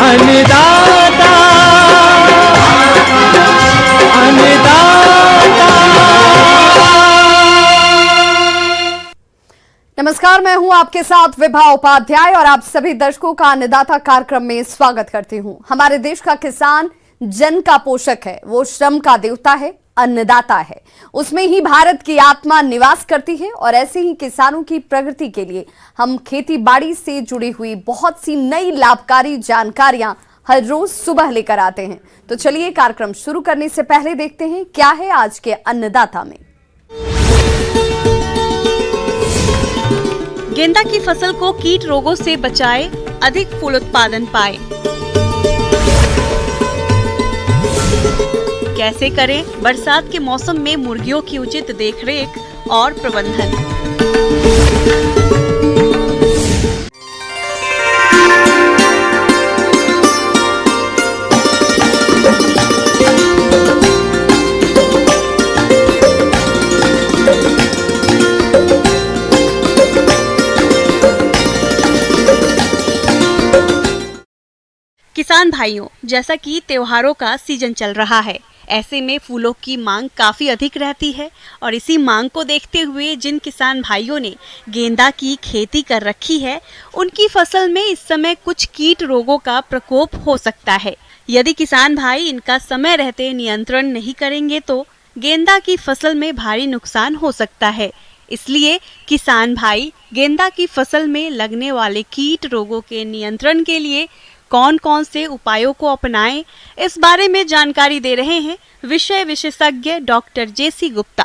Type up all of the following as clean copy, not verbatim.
अन्नदाता अन्नदाता। नमस्कार, मैं हूं आपके साथ विभा उपाध्याय और आप सभी दर्शकों का अन्नदाता कार्यक्रम में स्वागत करती हूं। हमारे देश का किसान जन का पोषक है, वो श्रम का देवता है, अन्नदाता है। उसमें ही भारत की आत्मा निवास करती है और ऐसे ही किसानों की प्रगति के लिए हम खेती बाड़ी से जुड़ी हुई बहुत सी नई लाभकारी जानकारियां हर रोज सुबह लेकर आते हैं। तो चलिए कार्यक्रम शुरू करने से पहले देखते हैं क्या है आज के अन्नदाता में। गेंदा की फसल को कीट रोगों से बचाए, अधिक फूल उत्पादन पाए। कैसे करें बरसात के मौसम में मुर्गियों की उचित देखरेख और प्रबंधन। किसान भाइयों, जैसा कि त्योहारों का सीजन चल रहा है, ऐसे में फूलों की मांग काफी अधिक रहती है और इसी मांग को देखते हुए जिन किसान भाइयों ने गेंदा की खेती कर रखी है, उनकी फसल में इस समय कुछ कीट रोगों का प्रकोप हो सकता है। यदि किसान भाई इनका समय रहते नियंत्रण नहीं करेंगे तो गेंदा की फसल में भारी नुकसान हो सकता है। इसलिए किसान भाई गेंदा की फसल में लगने वाले कीट रोगों के नियंत्रण के लिए कौन कौन से उपायों को अपनाएं, इस बारे में जानकारी दे रहे हैं विषय विशेषज्ञ डॉक्टर जेसी गुप्ता।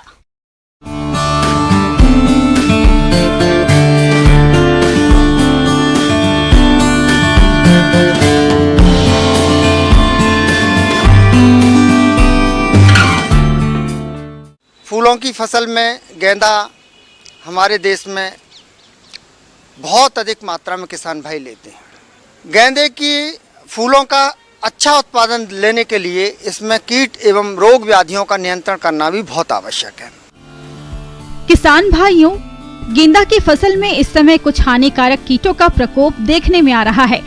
फूलों की फसल में गेंदा हमारे देश में बहुत अधिक मात्रा में किसान भाई लेते हैं। गेंदे की फूलों का अच्छा उत्पादन लेने के लिए इसमें कीट एवं रोग व्याधियों का नियंत्रण करना भी बहुत आवश्यक है। किसान भाइयों, गेंदा की फसल में इस समय कुछ हानिकारक कीटों का प्रकोप देखने में आ रहा है,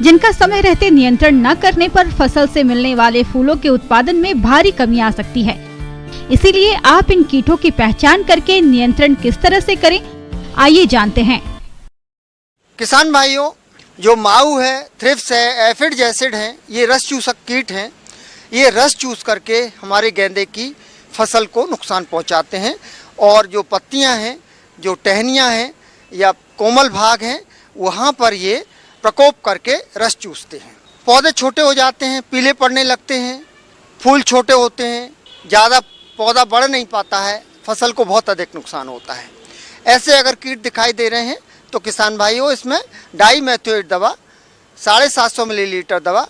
जिनका समय रहते नियंत्रण न करने पर फसल से मिलने वाले फूलों के उत्पादन में भारी कमी आ सकती है। इसीलिए आप इन कीटों की पहचान करके नियंत्रण किस तरह से करें, आइए जानते हैं। किसान भाइयों, जो माऊ है, थ्रिप्स है, एफिड एसिड हैं, ये रस चूसक कीट हैं। ये रस चूस करके हमारे गेंदे की फसल को नुकसान पहुंचाते हैं और जो पत्तियां हैं, जो टहनियां हैं या कोमल भाग हैं, वहां पर ये प्रकोप करके रस चूसते हैं। पौधे छोटे हो जाते हैं, पीले पड़ने लगते हैं, फूल छोटे होते हैं, ज़्यादा पौधा बढ़ नहीं पाता है, फसल को बहुत अधिक नुकसान होता है। ऐसे अगर कीट दिखाई दे रहे हैं तो किसान भाइयों, इसमें डाईमेथोएट दवा 750 मिलीलीटर दवा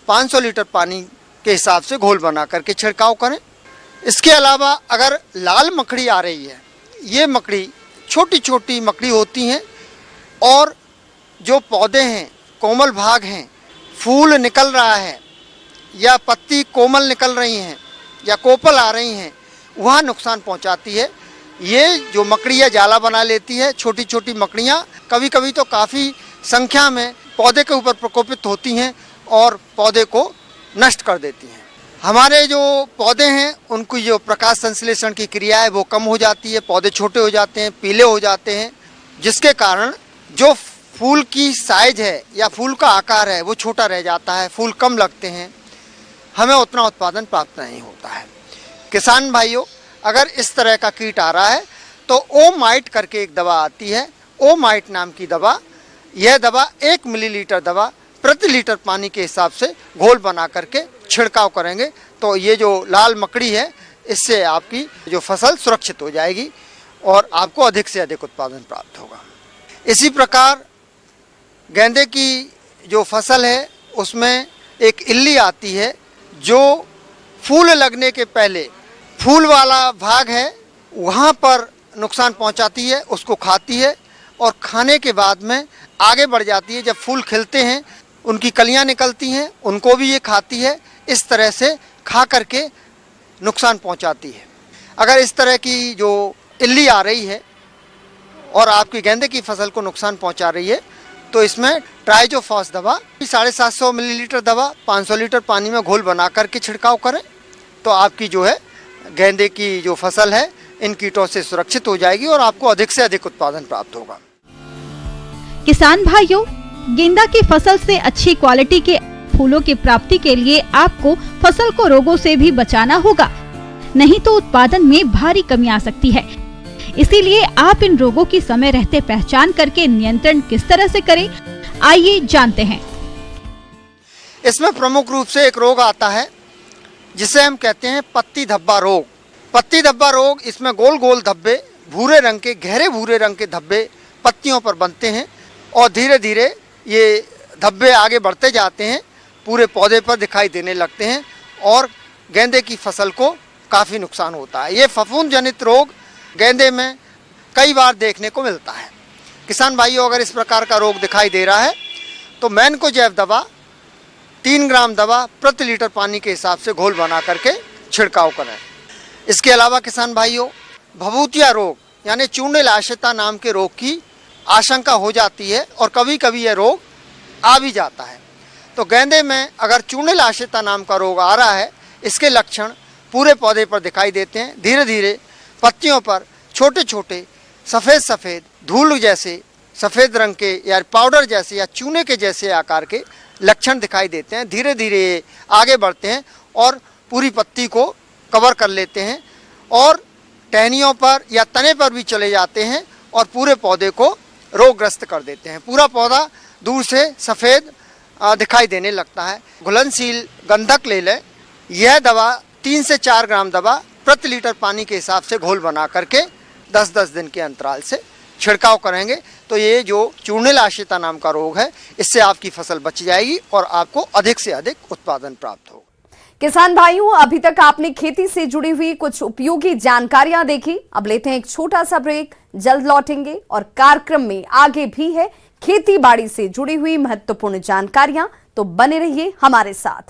500 लीटर पानी के हिसाब से घोल बना करके छिड़काव करें। इसके अलावा अगर लाल मकड़ी आ रही है, ये मकड़ी छोटी छोटी मकड़ी होती हैं और जो पौधे हैं, कोमल भाग हैं, फूल निकल रहा है या पत्ती कोमल निकल रही हैं या कोपल आ रही हैं, वहाँ नुकसान पहुँचाती है। ये जो मकड़ियाँ जाला बना लेती है, छोटी छोटी मकड़ियाँ कभी कभी तो काफ़ी संख्या में पौधे के ऊपर प्रकोपित होती हैं और पौधे को नष्ट कर देती हैं। हमारे जो पौधे हैं उनकी जो प्रकाश संश्लेषण की क्रिया है वो कम हो जाती है, पौधे छोटे हो जाते हैं, पीले हो जाते हैं, जिसके कारण जो फूल की साइज है या फूल का आकार है वो छोटा रह जाता है, फूल कम लगते हैं, हमें उतना उत्पादन प्राप्त नहीं होता है। किसान भाइयों, अगर इस तरह का कीट आ रहा है तो ओमाइट करके एक दवा आती है, ओमाइट नाम की दवा। यह दवा 1 मिलीलीटर दवा प्रति लीटर पानी के हिसाब से घोल बना करके छिड़काव करेंगे तो ये जो लाल मकड़ी है, इससे आपकी जो फसल सुरक्षित हो जाएगी और आपको अधिक से अधिक उत्पादन प्राप्त होगा। इसी प्रकार गेंदे की जो फसल है उसमें एक इल्ली आती है जो फूल लगने के पहले फूल वाला भाग है वहाँ पर नुकसान पहुँचाती है, उसको खाती है और खाने के बाद में आगे बढ़ जाती है। जब फूल खिलते हैं, उनकी कलियाँ निकलती हैं, उनको भी ये खाती है। इस तरह से खा करके नुकसान पहुँचाती है। अगर इस तरह की जो इल्ली आ रही है और आपकी गेंदे की फसल को नुकसान पहुँचा रही है तो इसमें ट्राइजोफॉस दवा 750 मिलीलीटर दवा 500 लीटर पानी में घोल बना करके छिड़काव करें, तो आपकी जो है गेंदे की जो फसल है इन कीटों से सुरक्षित हो जाएगी और आपको अधिक से अधिक उत्पादन प्राप्त होगा। किसान भाइयों, गेंदा की फसल से अच्छी क्वालिटी के फूलों की प्राप्ति के लिए आपको फसल को रोगों से भी बचाना होगा, नहीं तो उत्पादन में भारी कमी आ सकती है। इसीलिए आप इन रोगों की समय रहते पहचान करके नियंत्रण किस तरह से करें, आइए जानते हैं। इसमें प्रमुख रूप से एक रोग आता है जिसे हम कहते हैं पत्ती धब्बा रोग। पत्ती धब्बा रोग, इसमें गोल गोल धब्बे, भूरे रंग के, गहरे भूरे रंग के धब्बे पत्तियों पर बनते हैं और धीरे धीरे ये धब्बे आगे बढ़ते जाते हैं, पूरे पौधे पर दिखाई देने लगते हैं और गेंदे की फसल को काफ़ी नुकसान होता है। ये फफूंद जनित रोग गेंदे में कई बार देखने को मिलता है। किसान भाइयों, अगर इस प्रकार का रोग दिखाई दे रहा है तो मैनकोजेब दवा 3 ग्राम दवा प्रति लीटर पानी के हिसाब से घोल बना करके छिड़काव करें। इसके अलावा किसान भाइयों, भभूतिया रोग यानी चूर्णिल आश्रिता नाम के रोग की आशंका हो जाती है और कभी कभी यह रोग आ भी जाता है। तो गेंदे में अगर चूर्णिल आश्रिता नाम का रोग आ रहा है, इसके लक्षण पूरे पौधे पर दिखाई देते हैं। धीरे धीरे पत्तियों पर छोटे छोटे सफ़ेद सफ़ेद धूल जैसे सफ़ेद रंग के या पाउडर जैसे या चूने के जैसे आकार के लक्षण दिखाई देते हैं। धीरे धीरे आगे बढ़ते हैं और पूरी पत्ती को कवर कर लेते हैं और टहनियों पर या तने पर भी चले जाते हैं और पूरे पौधे को रोगग्रस्त कर देते हैं। पूरा पौधा दूर से सफ़ेद दिखाई देने लगता है। घुलनशील गंधक ले लें। यह दवा 3 से 4 ग्राम दवा प्रति लीटर पानी के हिसाब से घोल बना करके 10-10 दिन के अंतराल से छिड़काव करेंगे तो ये जो चूर्णिल आश्रिता नाम का रोग है, इससे आपकी फसल बच जाएगी और आपको अधिक से अधिक उत्पादन प्राप्त होगा। किसान भाइयों, अभी तक आपने खेती से जुड़ी हुई कुछ उपयोगी जानकारियां देखी। अब लेते हैं एक छोटा सा ब्रेक, जल्द लौटेंगे और कार्यक्रम में आगे भी है खेती बाड़ी से जुड़ी हुई महत्वपूर्ण जानकारियां, तो बने रहिए हमारे साथ।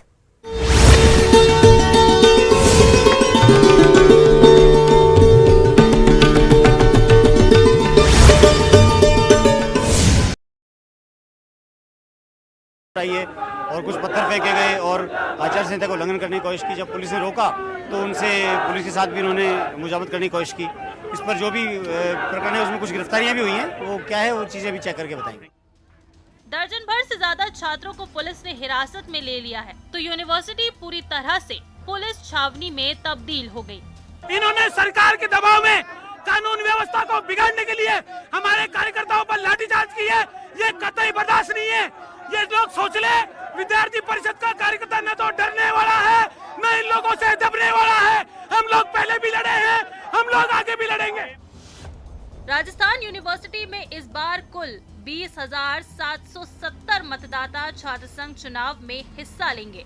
और कुछ पत्थर फेंके गए और आचार संहिता को उल्लंघन करने की कोशिश की। जब पुलिस ने रोका तो उनसे पुलिस के साथ भी उन्होंने मुजाहमत करने की कोशिश की। इस पर जो भी प्रकरण है उसमें कुछ गिरफ्तारियां भी हुई हैं, वो क्या है वो चीजें भी चेक करके बताएंगे। दर्जन भर से ज्यादा छात्रों को पुलिस ने हिरासत में ले लिया है, तो यूनिवर्सिटी पूरी तरह से पुलिस छावनी में तब्दील हो गई। इन्होंने सरकार के दबाव में कानून व्यवस्था को बिगाड़ने के लिए हमारे कार्यकर्ताओं पर लाठीचार्ज की है। ये कतई बर्दाश्त नहीं है। ये लोग सोच ले, विद्यार्थी परिषद का कार्यकर्ता न तो डरने वाला है न इन लोगों से दबने वाला है। हम लोग पहले भी लड़े हैं, हम लोग आगे भी लड़ेंगे। राजस्थान यूनिवर्सिटी में इस बार कुल 20,770 मतदाता छात्र संघ चुनाव में हिस्सा लेंगे।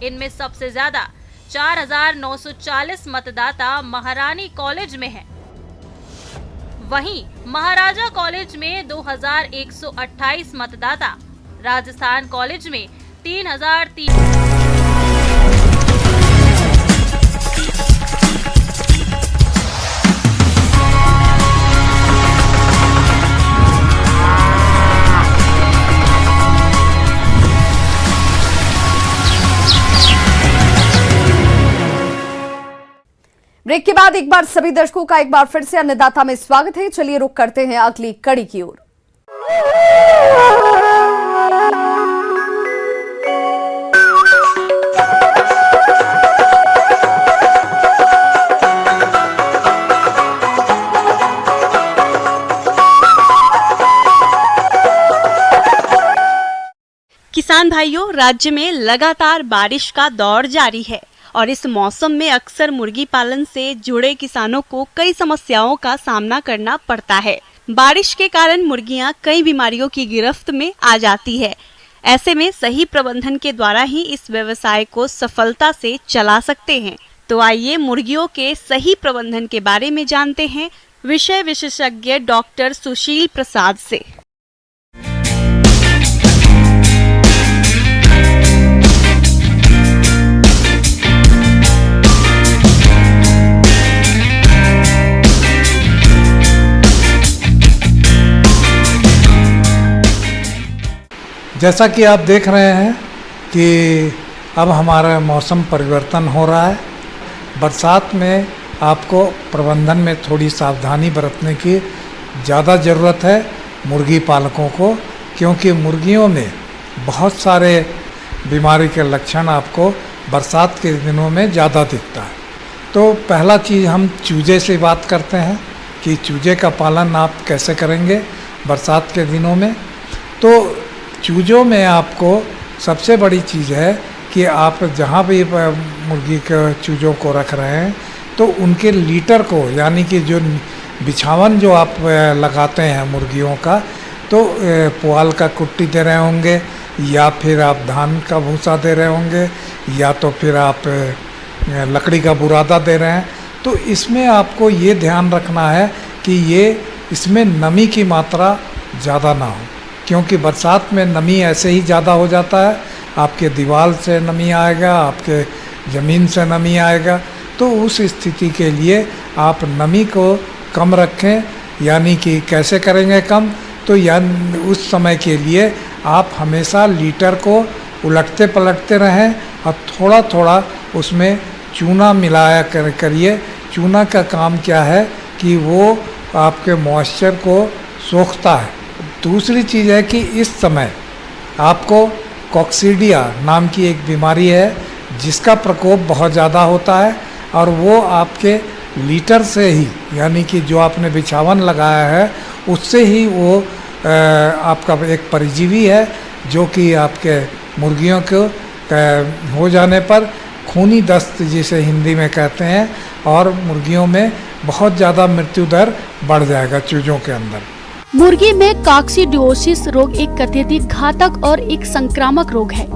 इनमें सबसे ज्यादा 4,940 मतदाता महारानी कॉलेज में हैं। वहीं महाराजा कॉलेज में 2,128 मतदाता, राजस्थान कॉलेज में 3,003। ब्रेक के बाद एक बार सभी दर्शकों का एक बार फिर से अन्नदाता में स्वागत है। चलिए रुक करते हैं अगली कड़ी की ओर। किसान भाइयों, राज्य में लगातार बारिश का दौर जारी है और इस मौसम में अक्सर मुर्गी पालन से जुड़े किसानों को कई समस्याओं का सामना करना पड़ता है। बारिश के कारण मुर्गियां कई बीमारियों की गिरफ्त में आ जाती है। ऐसे में सही प्रबंधन के द्वारा ही इस व्यवसाय को सफलता से चला सकते हैं। तो आइए मुर्गियों के सही प्रबंधन के बारे में जानते हैं विषय विशेषज्ञ डॉक्टर सुशील प्रसाद से। जैसा कि आप देख रहे हैं कि अब हमारा मौसम परिवर्तन हो रहा है। बरसात में आपको प्रबंधन में थोड़ी सावधानी बरतने की ज़्यादा ज़रूरत है मुर्गी पालकों को, क्योंकि मुर्गियों में बहुत सारे बीमारी के लक्षण आपको बरसात के दिनों में ज़्यादा दिखता है। तो पहला चीज़ हम चूजे से बात करते हैं कि चूजे का पालन आप कैसे करेंगे बरसात के दिनों में। तो चूजों में आपको सबसे बड़ी चीज़ है कि आप जहाँ भी मुर्गी के चूजों को रख रहे हैं तो उनके लीटर को, यानी कि जो बिछावन जो आप लगाते हैं मुर्गियों का, तो पुआल का कुट्टी दे रहे होंगे या फिर आप धान का भूसा दे रहे होंगे या तो फिर आप लकड़ी का बुरादा दे रहे हैं। तो इसमें आपको ये ध्यान रखना है कि ये इसमें नमी की मात्रा ज़्यादा ना हो, क्योंकि बरसात में नमी ऐसे ही ज़्यादा हो जाता है। आपके दीवार से नमी आएगा, आपके ज़मीन से नमी आएगा। तो उस स्थिति के लिए आप नमी को कम रखें। यानी कि कैसे करेंगे कम, तो यानी उस समय के लिए आप हमेशा लीटर को उलटते पलटते रहें और थोड़ा थोड़ा उसमें चूना मिलाया करिए। चूना का काम क्या है कि वो आपके मॉइस्चर को सोखता है। दूसरी चीज़ है कि इस समय आपको कॉक्सीडिया नाम की एक बीमारी है जिसका प्रकोप बहुत ज़्यादा होता है, और वो आपके लीटर से ही, यानी कि जो आपने बिछावन लगाया है उससे ही वो आपका एक परजीवी है जो कि आपके मुर्गियों को हो जाने पर खूनी दस्त जिसे हिंदी में कहते हैं, और मुर्गियों में बहुत ज़्यादा मृत्यु दर बढ़ जाएगा चूजों के अंदर। मुर्गी में कॉक्सीडियोसिस रोग एक अत्यधिक घातक और एक संक्रामक रोग है।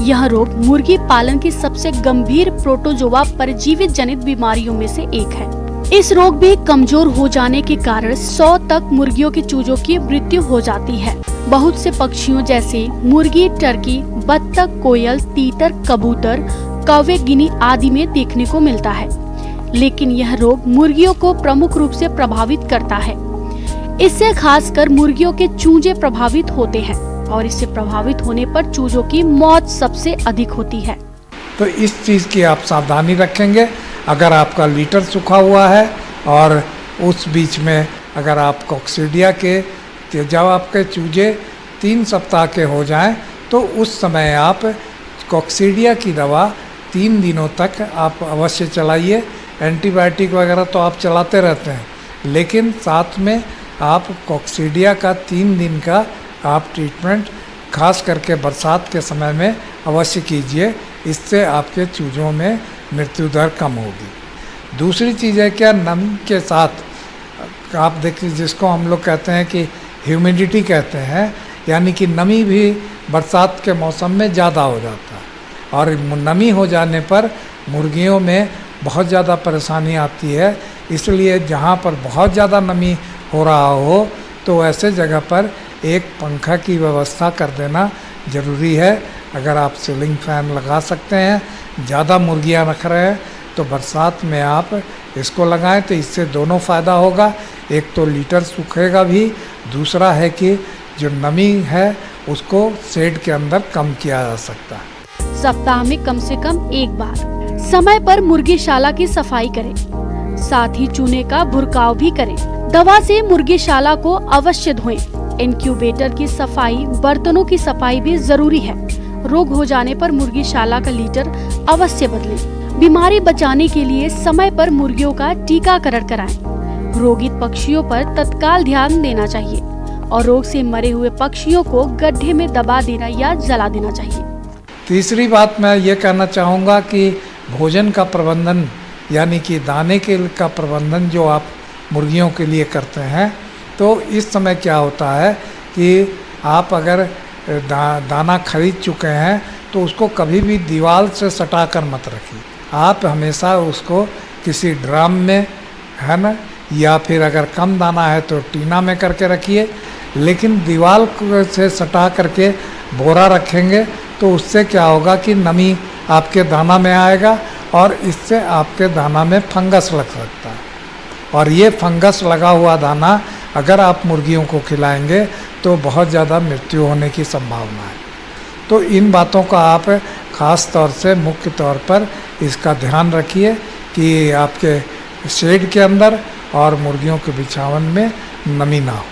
यह रोग मुर्गी पालन की सबसे गंभीर प्रोटोजोआ परजीवी जनित बीमारियों में से एक है। इस रोग में कमजोर हो जाने के कारण 100 तक मुर्गियों के चूजों की मृत्यु हो जाती है। बहुत से पक्षियों जैसे मुर्गी, टर्की, बत्तख, कोयल, तीतर, कबूतर, कौवे, गिनी आदि में देखने को मिलता है, लेकिन यह रोग मुर्गियों को प्रमुख रूप से प्रभावित करता है। इससे खासकर मुर्गियों के चूजे प्रभावित होते हैं और इससे प्रभावित होने पर चूजों की मौत सबसे अधिक होती है। तो इस चीज़ की आप सावधानी रखेंगे। अगर आपका लीटर सूखा हुआ है और उस बीच में अगर आप कॉक्सीडिया के, जब आपके चूजे 3 सप्ताह के हो जाएं तो उस समय आप कॉक्सीडिया की दवा 3 दिनों तक आप अवश्य चलाइए। एंटीबायोटिक वगैरह तो आप चलाते रहते हैं, लेकिन साथ में आप कॉक्सीडिया का 3 दिन का आप ट्रीटमेंट खास करके बरसात के समय में अवश्य कीजिए। इससे आपके चूजों में मृत्यु दर कम होगी। दूसरी चीज़ है क्या, नमी के साथ आप देखिए, जिसको हम लोग कहते हैं कि ह्यूमिडिटी कहते हैं, यानी कि नमी भी बरसात के मौसम में ज़्यादा हो जाता है, और नमी हो जाने पर मुर्गियों में बहुत ज़्यादा परेशानी आती है। इसलिए जहाँ पर बहुत ज़्यादा नमी हो रहा हो तो ऐसे जगह पर एक पंखा की व्यवस्था कर देना ज़रूरी है। अगर आप सीलिंग फैन लगा सकते हैं, ज़्यादा मुर्गियाँ रख रहे हैं तो बरसात में आप इसको लगाएं, तो इससे दोनों फ़ायदा होगा। एक तो लीटर सूखेगा भी, दूसरा है कि जो नमी है उसको शेड के अंदर कम किया जा सकता है। सप्ताह में कम से कम एक बार समय पर मुर्गीशाला की सफाई करें, साथ ही चूने का भुरकाव भी करें। दवा से मुर्गीशाला को अवश्य धोएं। इंक्यूबेटर की सफाई, बर्तनों की सफाई भी जरूरी है। रोग हो जाने पर मुर्गीशाला का लीटर अवश्य बदलें। बीमारी बचाने के लिए समय पर मुर्गियों का टीकाकरण कराएं। रोगित पक्षियों पर तत्काल ध्यान देना चाहिए और रोग से मरे हुए पक्षियों को गड्ढे में दबा देना या जला देना चाहिए। तीसरी बात मैं ये कहना चाहूँगा कि भोजन का प्रबंधन, यानी कि दाने का प्रबंधन जो आप मुर्गियों के लिए करते हैं, तो इस समय क्या होता है कि आप अगर दाना खरीद चुके हैं तो उसको कभी भी दीवार से सटा कर मत रखिए। आप हमेशा उसको किसी ड्रम में, है ना, या फिर अगर कम दाना है तो टीना में करके रखिए, लेकिन दीवार से सटा करके बोरा रखेंगे तो उससे क्या होगा कि नमी आपके दाना में आएगा और इससे आपके दाना में फंगस लग सकता है, और ये फंगस लगा हुआ दाना अगर आप मुर्गियों को खिलाएंगे तो बहुत ज़्यादा मृत्यु होने की संभावना है। तो इन बातों का आप ख़ास तौर से मुख्य तौर पर इसका ध्यान रखिए कि आपके शेड के अंदर और मुर्गियों के बिछावन में नमी ना हो।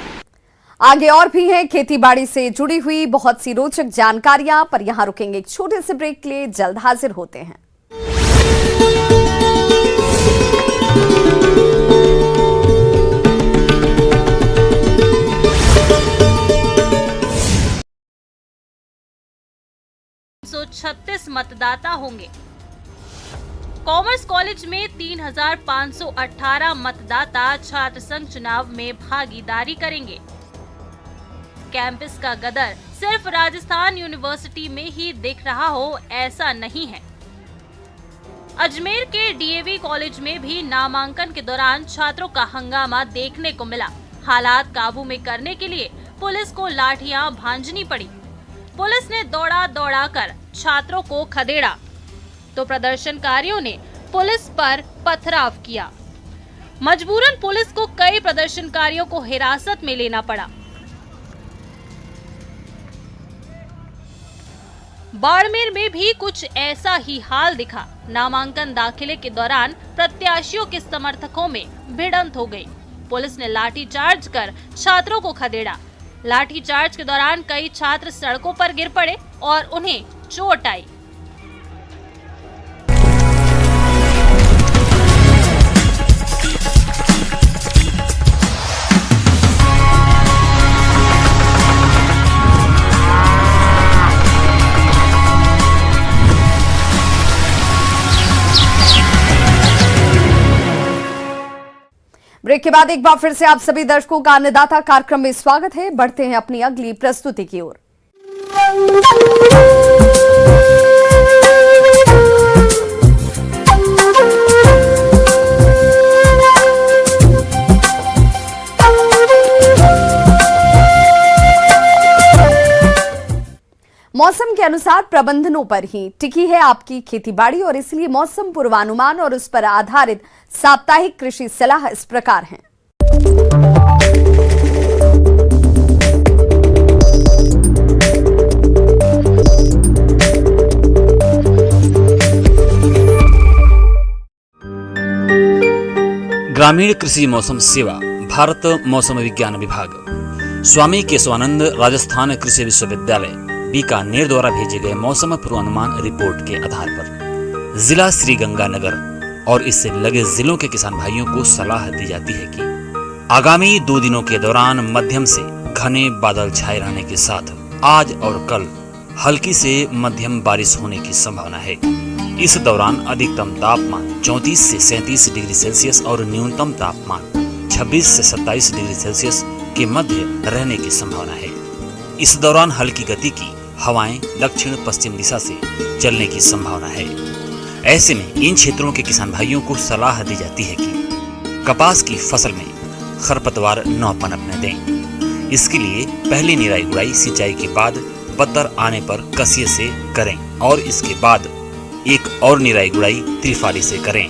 आगे और भी हैं खेतीबाड़ी से जुड़ी हुई बहुत सी रोचक जानकारियां, पर यहां रुकेंगे एक छोटे से ब्रेक के लिए, जल्द हाजिर होते हैं। सौ 36 मतदाता होंगे। कॉमर्स कॉलेज में 3518 मतदाता छात्र संघ चुनाव में भागीदारी करेंगे। कैंपस का गदर सिर्फ राजस्थान यूनिवर्सिटी में ही दिख रहा हो ऐसा नहीं है। अजमेर के डीएवी कॉलेज में भी नामांकन के दौरान छात्रों का हंगामा देखने को मिला। हालात काबू में करने के लिए पुलिस को लाठियां भांजनी पड़ी। पुलिस ने दौड़ा कर छात्रों को खदेड़ा तो प्रदर्शनकारियों ने पुलिस पर पथराव किया। मजबूरन पुलिस को कई प्रदर्शनकारियों को हिरासत में लेना पड़ा। बाड़मेर में भी कुछ ऐसा ही हाल दिखा। नामांकन दाखिले के दौरान प्रत्याशियों के समर्थकों में भिड़ंत हो गई। पुलिस ने लाठीचार्ज कर छात्रों को खदेड़ा। लाठीचार्ज के दौरान कई छात्र सड़कों पर गिर पड़े और उन्हें चोट आई। ब्रेक के बाद एक बार फिर से आप सभी दर्शकों का अन्नदाता कार्यक्रम में स्वागत है। बढ़ते हैं अपनी अगली प्रस्तुति की ओर। मौसम के अनुसार प्रबंधनों पर ही टिकी है आपकी खेतीबाड़ी, और इसलिए मौसम पूर्वानुमान और उस पर आधारित साप्ताहिक कृषि सलाह इस प्रकार हैं। ग्रामीण कृषि मौसम सेवा, भारत मौसम विज्ञान विभाग, स्वामी केशवानंद राजस्थान कृषि विश्वविद्यालय बीकानेर द्वारा भेजे गए मौसम पूर्वानुमान रिपोर्ट के आधार पर जिला श्रीगंगानगर और इससे लगे जिलों के किसान भाइयों को सलाह दी जाती है कि आगामी 2 दिनों के दौरान मध्यम से घने बादल छाए रहने के साथ आज और कल हल्की से मध्यम बारिश होने की संभावना है। इस दौरान अधिकतम तापमान 34 से 37 डिग्री सेल्सियस और न्यूनतम तापमान 26 से 27 डिग्री सेल्सियस के मध्य रहने की संभावना है। इस दौरान हल्की गति की हवाएं दक्षिण पश्चिम दिशा से चलने की संभावना है। ऐसे में इन क्षेत्रों के किसान भाइयों को सलाह दी जाती है कि कपास की फसल में खरपतवार न पनपने दें। इसके लिए पहली निराई गुड़ाई सिंचाई के बाद पत्तर आने पर कसिये से करें और इसके बाद एक और निराई गुड़ाई त्रिफाली से करें।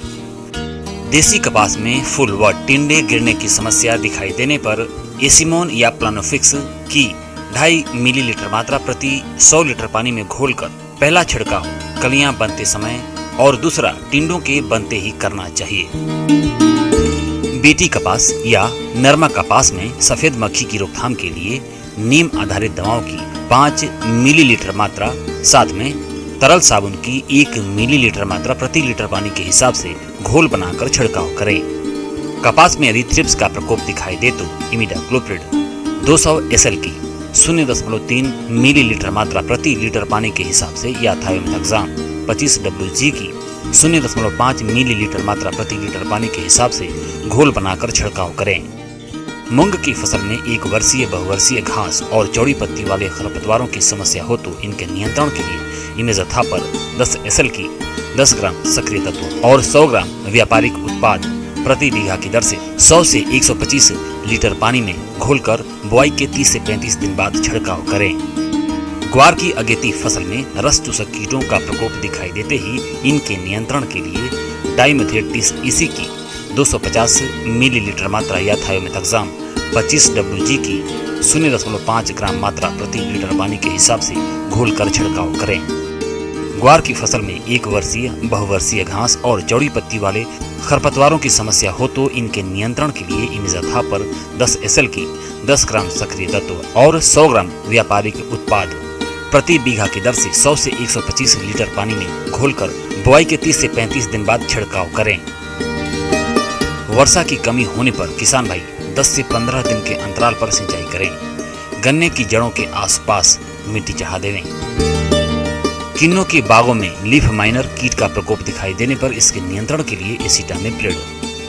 देसी कपास में फूल व टिंडे गिरने की समस्या दिखाई देने पर एसीमोन या प्लानोफिक्स की 2.5 मिलीलीटर मात्रा प्रति 100 लीटर पानी में घोलकर पहला छिड़काव कलियां बनते समय और दूसरा टिंडों के बनते ही करना चाहिए। बीटी कपास या नरमा कपास में सफेद मक्खी की रोकथाम के लिए नीम आधारित दवाओं की 5 मिलीलीटर मात्रा साथ में तरल साबुन की 1 मिलीलीटर मात्रा प्रति लीटर पानी के हिसाब से घोल बनाकर छिड़काव करें। कपास में यदि थ्रिप्स का प्रकोप दिखाई दे तो इमिडाक्लोप्रिड 200 SL की 0.3 मिलीलीटर मात्रा प्रति लीटर पानी के हिसाब से या थायोमेथाक्साम 25 WG की 0.5 मिलीलीटर मात्रा प्रति लीटर पानी के हिसाब से घोल बनाकर छिड़काव करें। मूंग की फसल में 1 वर्षीय बहुवर्षीय घास और चौड़ी पत्ती वाले खरपतवारों की समस्या हो तो इनके नियंत्रण के लिए इमेज़था पर 10 SL की 10 ग्राम सक्रिय तत्व और 100 ग्राम व्यापारिक उत्पाद प्रति बीघा की दर से 100 से 125 लीटर पानी में घोलकर बुआई के 30 से 35 दिन बाद छिड़काव करें। ग्वार की अगेती फसल में रस चूसक कीटों का प्रकोप दिखाई देते ही इनके नियंत्रण के लिए डाइमेथेट 30 EC की 250 मिलीलीटर मात्रा या थायोमेथाक्साम 25 WG की 0.5 ग्राम मात्रा प्रति लीटर पानी के हिसाब से घोलकर छिड़काव करें। ग्वार की फसल में एक वर्षीय, बहुवर्षीय घास और चौड़ी पत्ती वाले खरपतवारों की समस्या हो तो इनके नियंत्रण के लिए इमिजाथा पर 10 SL की 10 ग्राम सक्रिय तत्व और 100 ग्राम व्यापारिक उत्पाद प्रति बीघा की दर से 100 से 125 लीटर पानी में घोलकर बुआई के 30 से 35 दिन बाद छिड़काव करें। वर्षा की कमी होने पर किसान भाई 10 से 15 दिन के अंतराल पर सिंचाई करें। गन्ने की जड़ों के आसपास मिट्टी चढ़ा दें। किन्नों के बागों में लीफ माइनर कीट का प्रकोप दिखाई देने पर इसके नियंत्रण के लिए एसिटामिप्रिड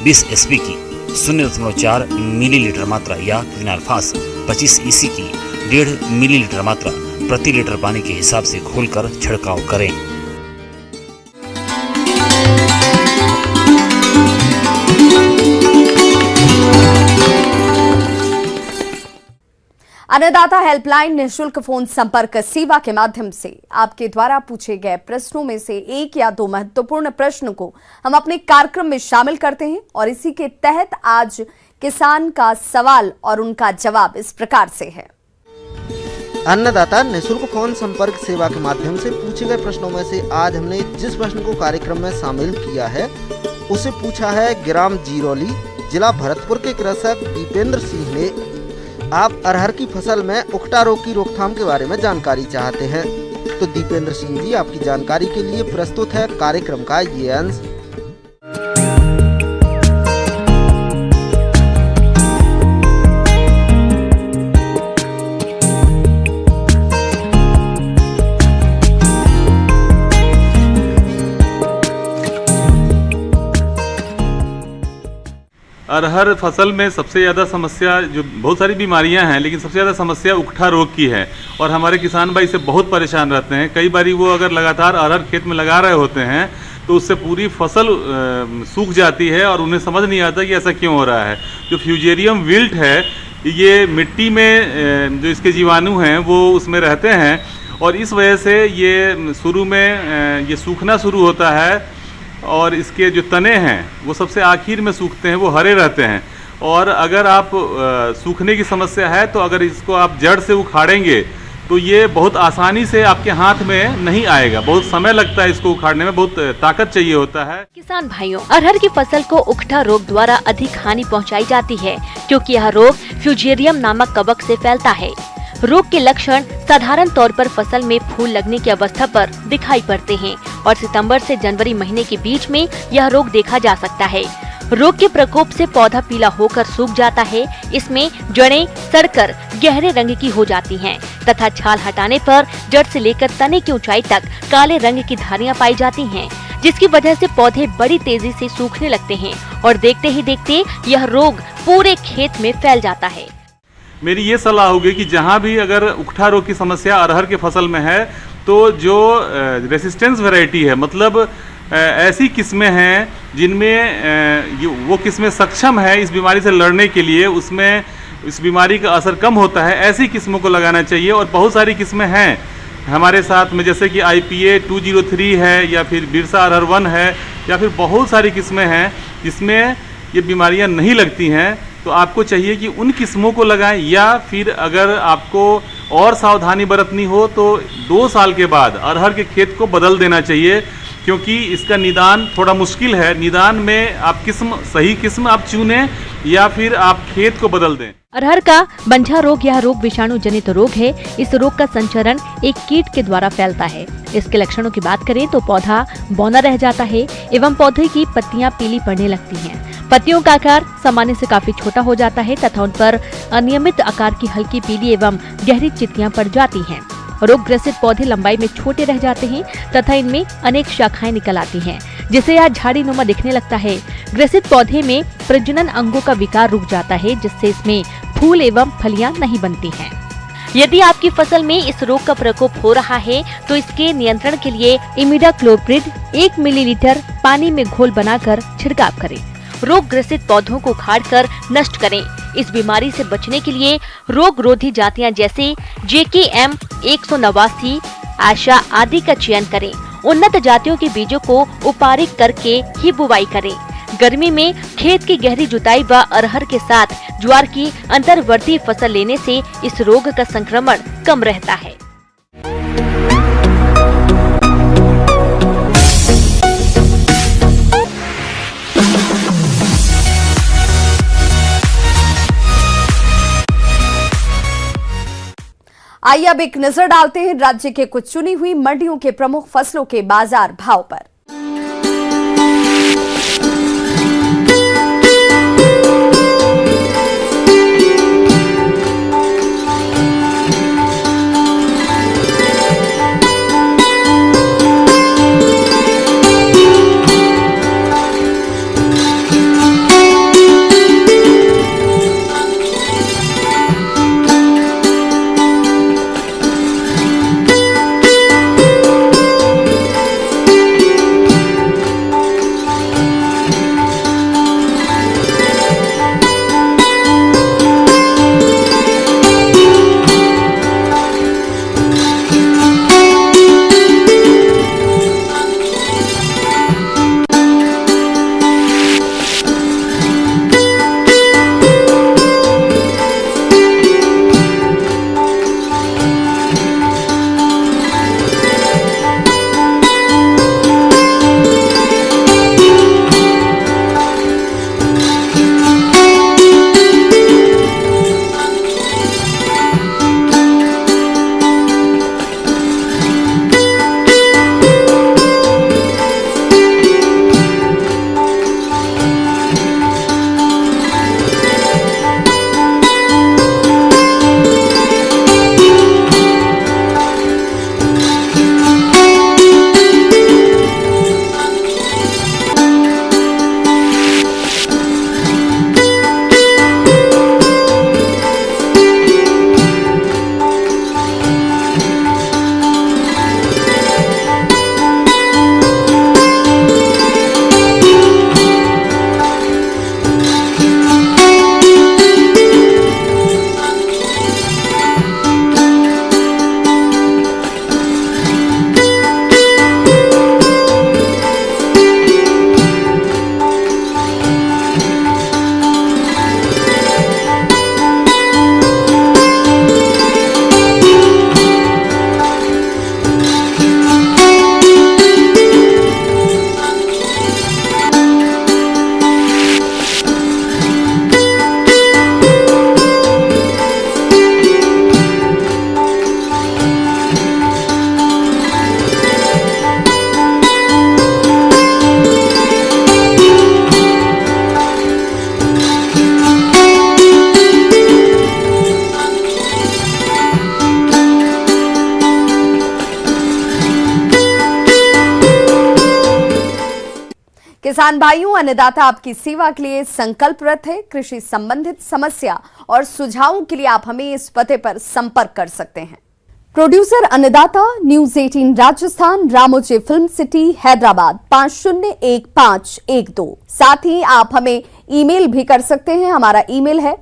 20 SP की 0.4 मिलीलीटर मात्रा या क्विनाल्फास 25 EC की 1.5 मिलीलीटर मात्रा प्रति लीटर पानी के हिसाब से घोलकर छिड़काव करें। अन्नदाता हेल्पलाइन निःशुल्क फोन संपर्क सेवा के माध्यम से आपके द्वारा पूछे गए प्रश्नों में से 1 या 2 महत्वपूर्ण प्रश्न को हम अपने कार्यक्रम में शामिल करते हैं और इसी के तहत आज किसान का सवाल और उनका जवाब इस प्रकार से है। अन्नदाता निःशुल्क फोन संपर्क सेवा के माध्यम से पूछे गए प्रश्नों में से आज हमने जिस प्रश्न को कार्यक्रम में शामिल किया है उसे पूछा है ग्राम जीरोली, जिला भरतपुर के कृषक दीपेंद्र सिंह ने। आप अरहर की फसल में उकटा रोग की रोकथाम के बारे में जानकारी चाहते हैं तो दीपेंद्र सिंह जी, आपकी जानकारी के लिए प्रस्तुत है कार्यक्रम का ये अंश। अरहर फसल में सबसे ज़्यादा समस्या, जो बहुत सारी बीमारियां हैं लेकिन सबसे ज़्यादा समस्या उकठा रोग की है और हमारे किसान भाई इससे बहुत परेशान रहते हैं। कई बारी वो अगर लगातार अरहर खेत में लगा रहे होते हैं तो उससे पूरी फसल सूख जाती है और उन्हें समझ नहीं आता कि ऐसा क्यों हो रहा है। जो फ्यूजेरियम विल्ट है, ये मिट्टी में जो इसके जीवाणु हैं वो उसमें रहते हैं और इस वजह से ये शुरू में ये सूखना शुरू होता है और इसके जो तने हैं वो सबसे आखिर में सूखते हैं, वो हरे रहते हैं। और अगर आप सूखने की समस्या है तो अगर इसको आप जड़ से उखाड़ेंगे तो ये बहुत आसानी से आपके हाथ में नहीं आएगा, बहुत समय लगता है इसको उखाड़ने में, बहुत ताकत चाहिए होता है। किसान भाइयों, अरहर की फसल को उकठा रोग द्वारा अधिक हानि पहुंचाई जाती है क्योंकि यह रोग फ्यूजेरियम नामक कवक से फैलता है। रोग के लक्षण साधारण तौर पर फसल में फूल लगने की अवस्था पर दिखाई पड़ते हैं और सितंबर से जनवरी महीने के बीच में यह रोग देखा जा सकता है। रोग के प्रकोप से पौधा पीला होकर सूख जाता है। इसमें जड़ें सड़कर गहरे रंग की हो जाती हैं तथा छाल हटाने पर जड़ से लेकर तने की ऊंचाई तक काले रंग की धारियां पाई जाती हैं, जिसकी वजह से पौधे बड़ी तेजी से सूखने लगते हैं और देखते ही देखते यह रोग पूरे खेत में फैल जाता है। मेरी ये सलाह होगी कि जहाँ भी अगर उकठा रोग की समस्या अरहर के फसल में है तो जो रेसिस्टेंस वैरायटी है, मतलब ऐसी किस्में हैं जिनमें वो किस्में सक्षम है इस बीमारी से लड़ने के लिए, उसमें इस बीमारी का असर कम होता है, ऐसी किस्मों को लगाना चाहिए। और बहुत सारी किस्में हैं हमारे साथ में, जैसे कि IPA 203 है या फिर बिरसा अरहर 1 है या फिर बहुत सारी किस्में हैं जिसमें ये बीमारियां नहीं लगती हैं। तो आपको चाहिए कि उन किस्मों को लगाएं या फिर अगर आपको और सावधानी बरतनी हो तो 2 साल के बाद अरहर के खेत को बदल देना चाहिए, क्योंकि इसका निदान थोड़ा मुश्किल है। निदान में आप सही किस्म आप चुनें या फिर आप खेत को बदल दें। अरहर का बंझा रोग यह रोग विषाणु जनित रोग है। इस रोग का संचरण एक कीट के द्वारा फैलता है। इसके लक्षणों की बात करें तो पौधा बौना रह जाता है एवं पौधे की पत्तियां पीली पड़ने लगती हैं। पत्तियों का आकार सामान्य से काफी छोटा हो जाता है तथा उन पर अनियमित आकार की हल्की पीली एवं गहरी चित्तियां पड़ जाती हैं। रोग ग्रसित पौधे लंबाई में छोटे रह जाते हैं तथा इनमें अनेक शाखाएं निकल आती हैं, जिससे यह झाड़ी नुमा दिखने लगता है। ग्रसित पौधे में प्रजनन अंगों का विकार रुक जाता है, जिससे इसमें फूल एवं फलियां नहीं बनती हैं। यदि आपकी फसल में इस रोग का प्रकोप हो रहा है तो इसके नियंत्रण के लिए इमिडाक्लोप्रिड 1 मिलीलीटर पानी में घोल बनाकर छिड़काव करें। रोग ग्रसित पौधों को उखाड़कर नष्ट करें। इस बीमारी से बचने के लिए रोग रोधी जातियां जैसे JKM 189, आशा आदि का चयन करें। उन्नत जातियों के बीजों को उपारित करके ही बुवाई करें। गर्मी में खेत की गहरी जुताई व अरहर के साथ ज्वार की अंतर्वर्ती फसल लेने से इस रोग का संक्रमण कम रहता है। आइए अब एक नजर डालते हैं राज्य के कुछ चुनी हुई मंडियों के प्रमुख फसलों के बाजार भाव पर। किसान भाइयों, अन्नदाता आपकी सेवा के लिए संकल्परत है। कृषि संबंधित समस्या और सुझावों के लिए आप हमें इस पते पर संपर्क कर सकते हैं। प्रोड्यूसर अन्नदाता, news 18 Rajasthan, Ramoji film city, Hyderabad 501512। साथ ही आप हमें ईमेल भी कर सकते हैं। हमारा ईमेल है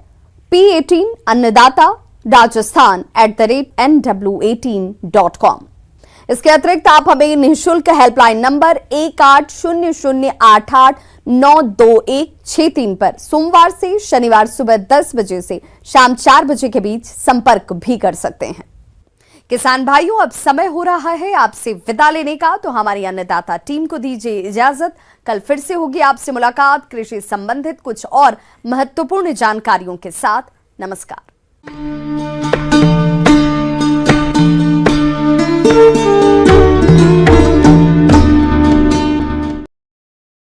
p18annadaata@nw18.com। इसके अतिरिक्त आप हमें निःशुल्क हेल्पलाइन नंबर 180088921663 पर सोमवार से शनिवार सुबह 10 बजे से शाम 4 बजे के बीच संपर्क भी कर सकते हैं। किसान भाइयों, अब समय हो रहा है आपसे विदा लेने का, तो हमारी अन्नदाता टीम को दीजिए इजाजत। कल फिर से होगी आपसे मुलाकात कृषि संबंधित कुछ और महत्वपूर्ण जानकारियों के साथ। नमस्कार।